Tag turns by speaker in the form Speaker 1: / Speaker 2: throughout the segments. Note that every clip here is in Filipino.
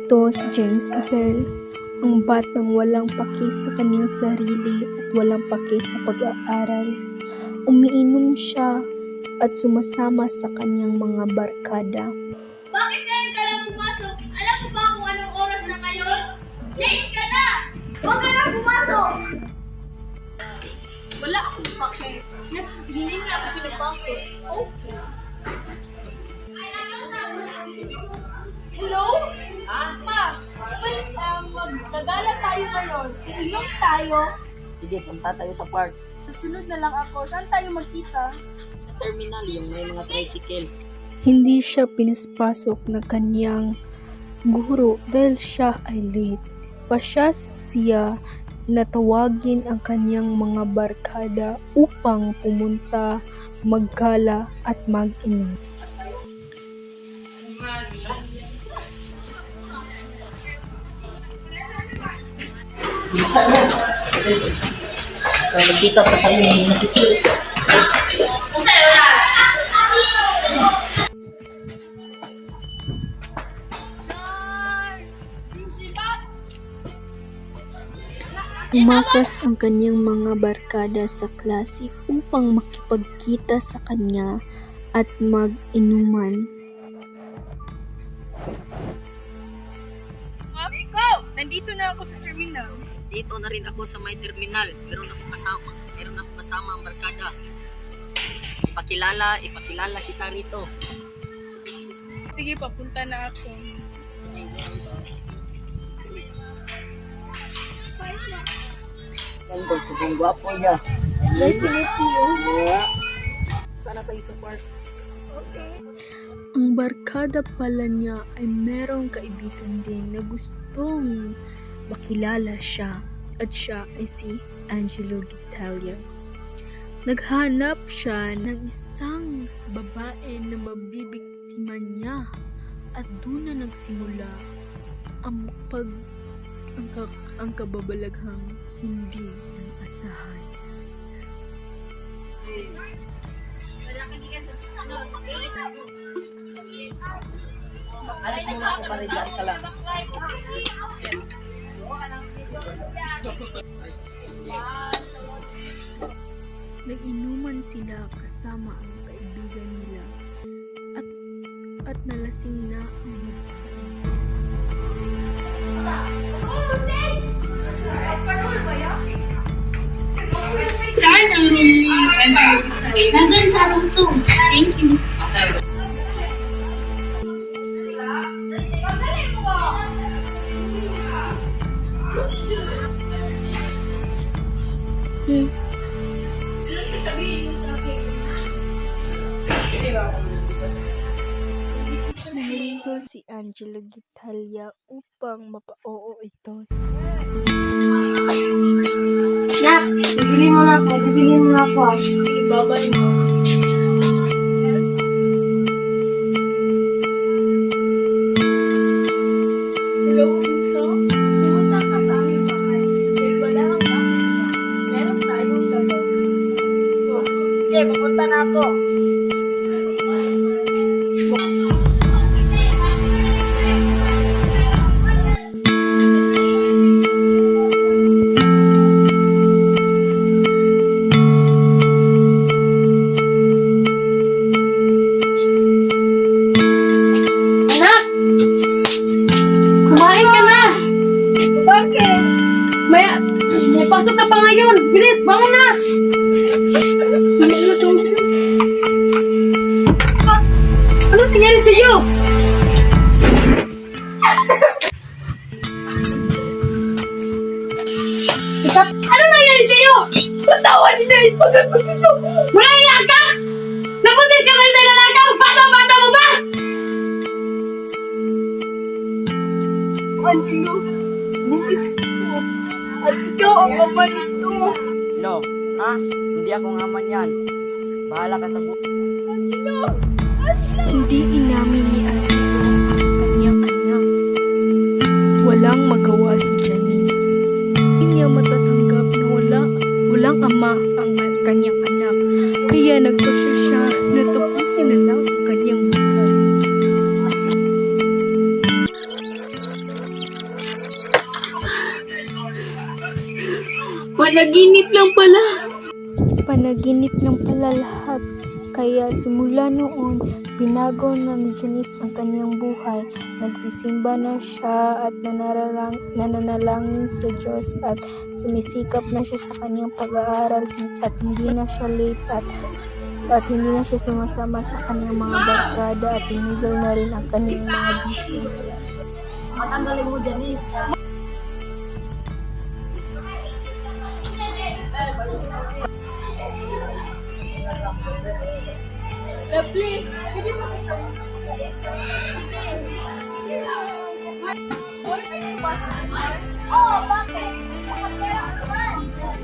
Speaker 1: Ito si Janice Cabell, ang batang walang paki sa kanyang sarili at walang paki sa pag-aaral. Umiinom siya at sumasama sa kanyang mga barkada.
Speaker 2: Bakit ngayon ka lang pumasok? Alam mo ba kung anong oras na ngayon? Late ka na! Huwag ka na pumasok! Wala akong pake. Hindi nga ako pinapasok. Okay. Hello? Ma, magkagala tayo ngayon. Iinom tayo.
Speaker 3: Sige, punta tayo sa park.
Speaker 2: Susunod na lang ako. Saan tayo magkita?
Speaker 3: Sa terminal, yung may mga tricycle.
Speaker 1: Hindi siya pinaspasok ng kanyang guro dahil siya ay late. Pasya siya na tawagin ang kanyang mga barkada upang pumunta, maggala at mag-inom.
Speaker 3: Bisa na. Magkita pa tayo ng nakikita.
Speaker 1: Tumakas ang kanyang mga barkada sa klase upang makipagkita sa kanya at mag-inuman.
Speaker 2: Ikaw! Nandito na ako sa terminal.
Speaker 3: Dito na rin ako sa may terminal. Meron akong kasama ang barkada. Ipakilala kita rito.
Speaker 2: Sige, papunta na ako.
Speaker 3: Ganda, sobrang gwapo niya.
Speaker 2: Nice to meet you.
Speaker 3: Sana tayo sa park.
Speaker 1: Ang barkada pala niya ay merong kaibigan din na gustong makilala siya at siya ay si Angelo Gitalia. Naghanap siya ng isang babae na mabibiktima niya at doon na nagsimula ang kababalaghang hindi ng asahan.
Speaker 3: Alis muna ako para dyan ka lang.
Speaker 1: Nag-inuman sila kasama ang kaibigan nila at nalasing na ang
Speaker 2: Saan ang room? Nandun sa room 2. Thank you.
Speaker 1: Nahinto si Angelo Gitalia upang mapa-oo ito
Speaker 2: Nak, bibili mo na ako. Sige, babay mo. Hello, Pinso? Sumunta ka sa aming bahay. Dahil wala ang bahay niya. Meron tayong gagawin. Sige, pupunta na ako. May pasok ka pa ngayon. Bilis, bangon na. Ano nangyari sa iyo? Ano nangyari sa iyo? Patawan niya yung pagkakasiso. Wala iya ka? Nabuntis ka sa lalakaw. Bata-bata mo ba? Angelo, buntis ko. At ikaw ang ama nito.
Speaker 3: No, ha? Hindi ako ang ama niyan. Bahala ka sa buhay.
Speaker 2: Angelo!
Speaker 1: Hindi inamin ni Angelo ang kanyang anak. Walang magawa si Janice. Hindi niya matatanggap na walang ama ang kanyang anak. Kaya nagpasya siya na tapusin na lang ang kanyang buhay.
Speaker 2: Panaginip lang pala.
Speaker 1: Panaginip ng pala lahat. Kaya simula noon, binago na ni Janice ang kanyang buhay. Nagsisimba na siya at nananalangin sa Diyos at sumisikap na siya sa kanyang pag-aaral at hindi na siya late at hindi na siya sumasama sa kanyang mga barkada at tinigil na rin ang kanyang mga bisyo.
Speaker 3: Matanggalin mo, Janice.
Speaker 2: Lovely, pwede mo kita. Oo, bakit?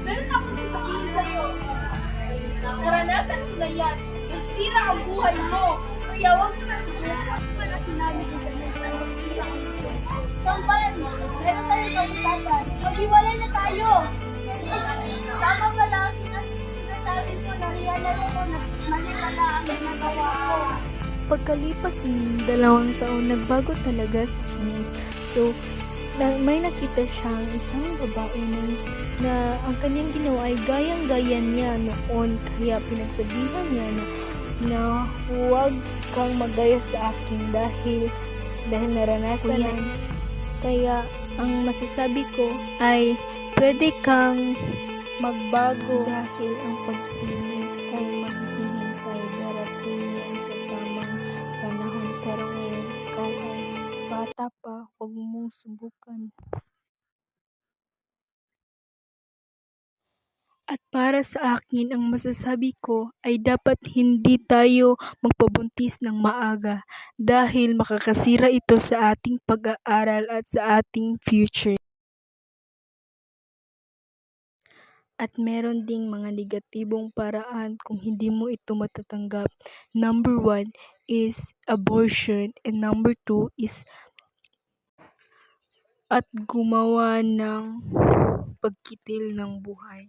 Speaker 2: Meron ako sasabihin sa'yo. Naranasan ko na yan. Nagsira ang buhay mo. Kaya huwag mo na subukan. Ito na sinabi ko sa mga nagsira ang buhay. Tambayan mo. Meron tayong pag-usapan. Maghiwalay na tayo. Tama pala ang sinasabi ko. Na-realize ko na mali pala ang ginagawa ko.
Speaker 1: Pagkalipas ng 2 taon, nagbago talaga si Janice. So, may nakita siyang isang babae na ang kanyang ginawa ay gayang-gaya niya noon. Kaya pinagsabihan niya na huwag kang magaya sa akin dahil naranasan ko yan. Kaya ang masasabi ko ay pwede kang magbago dahil ang pag-ibig ay maghihintay. Darating yan sa tamang panahon. Pero ngayon, ikaw ay bata pa, huwag mong subukan. At para sa akin, ang masasabi ko ay dapat hindi tayo magpabuntis ng maaga dahil makakasira ito sa ating pag-aaral at sa ating future. At meron ding mga negatibong paraan kung hindi mo ito matatanggap. Number 1 is abortion and number 2 is at gumawa ng pagkitil ng buhay.